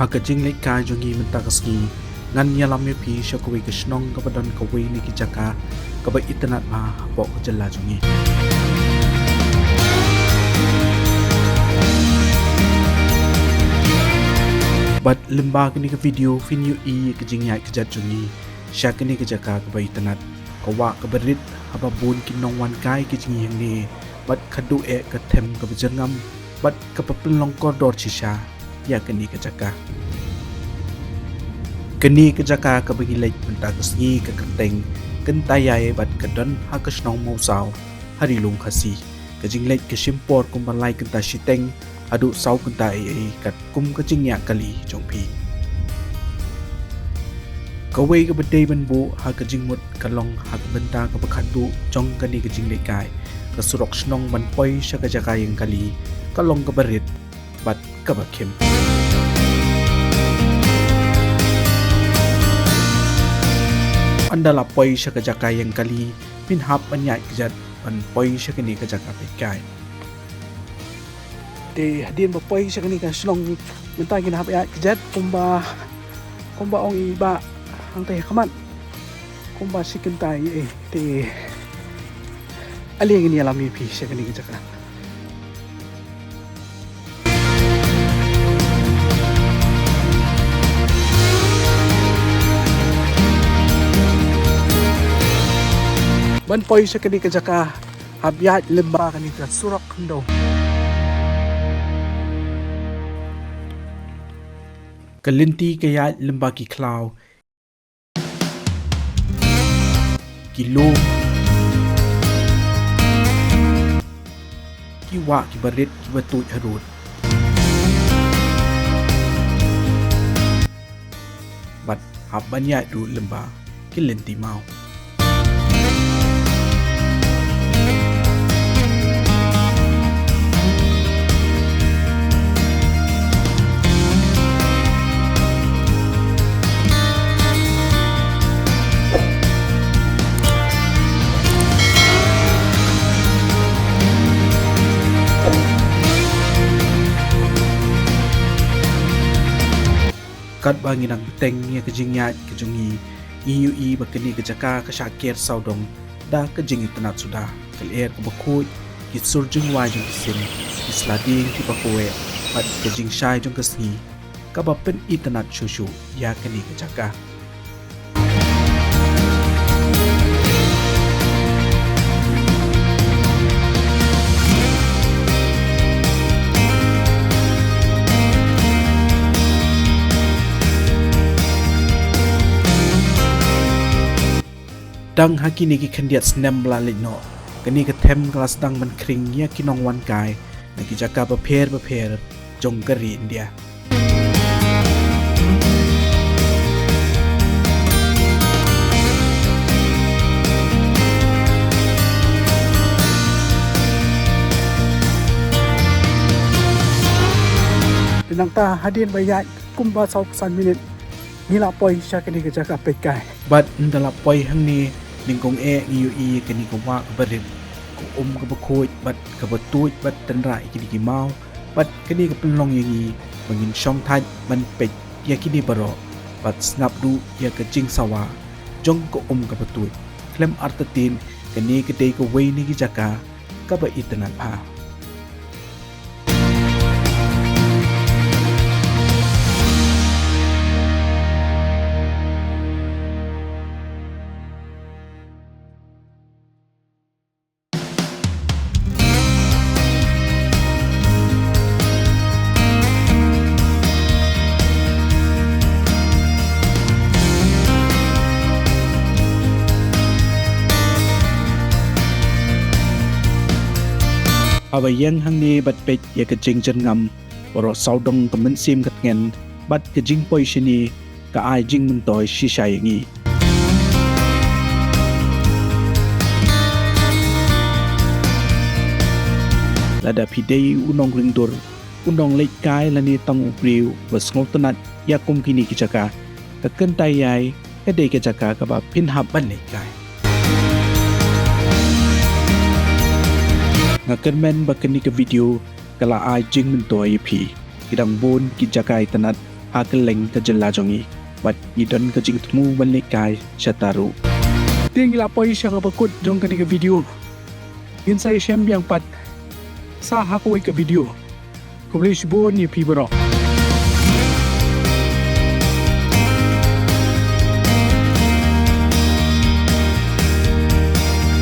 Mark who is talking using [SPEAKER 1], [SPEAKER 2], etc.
[SPEAKER 1] haka jing lek ka jongi mentakasgi ngan nyalam me pi shakwe ke snong ka badan ka we ni ki jaka ka ba itnat ma po ko jalla jongi bat lemba kini ke video fin yu i ke jing yai ke jat jongi shakini ke jaka ka ba itnat ka wa ka berit haba bun kin nong wan kai ke jing yang ni bat khadu e ka them ka bajangam bat ka papelong ko dor chisha ya kini ke jaka kini ke jaka ka bagi lek mentakasgi ka kenteng kentayai bat kadon ha ka snong mau saw hari lung khasi ka jing lek ke simpor kum balai kenta siteng adu saw kenta ai kat kum ka jing ya kali jongpi ka wei ka bedai ban bu ha ka jing mut ka long ha ka benta ka bakhatu jong kani ka jing lek kai ka surok snong ban poi sha ka jaka yang kali ka long ka berit bat ka bakim andala poi sha ka jaka yang kali pin hap anyai kejat ban poi sha kani ka jaka pekai te hadin ba poi sha kani ka snong mentai kin hap ya kejat kumba ong iba ang tay kaman kumba sikin tay te ali ngini alami pi sha kani ka jaka ban poi sa kani ka jaka habyat lemba kani ka surak kendo kalinti kaya lemba ki klaw kilo ki wa ki barit ki batut harut bat habanya du lemba kilinti mau kat bangi nang teng nya kejingnya kejungi iu i bakani kejaka ka syakir saudong da kejing tanat sudah kelir ke bakut kit surjung wajung kisin islading ki pakowe pat kejing syai jong kesni ka bapen itanat shushu ya kani kejaka dang hakini ki khandiat snem lalai no kani ka them kelas dang man kring ya kinong wan kai na ki jaka ba pher jong gari india dinang ta hadin bayat kumba 2 minit nila poi sya kani ka jaka pekai bat ndala poi hang ni ningkong iu i kani ko wa ka berit ko ka bakhoi bat ka batut bat tanra kini ki mau bat kani ka penlong yangi bangin shong thai ban pek ya kini baro bat snap du ya ka jing sawa jong ko ka batut klem artatin kani ka dei ko wei ni ki jaka ka ba itanan a abayang hang ni bat pek ya ka jing jan ngam boro saudong ka men sim kat ngen bat ka jing poi shini ka ai jing mun toy shi shai ngi lada pidei unong ringdur unong lek kai lani tang upriu bas ngotanat ya kum kini ki jaka ka kentai yai ka dei ka jaka ka ba pin hab ban lek kai ngakermen bakani ke video kala ai jing men toy pi kidang bon ki jakai tanat akeleng ka jela jongi but idon ka jing temu balikai syataru ting lapoi siya kapakut jong kani ka video insay siyem yang pat sa hakoi ka video kublish bo ni pibro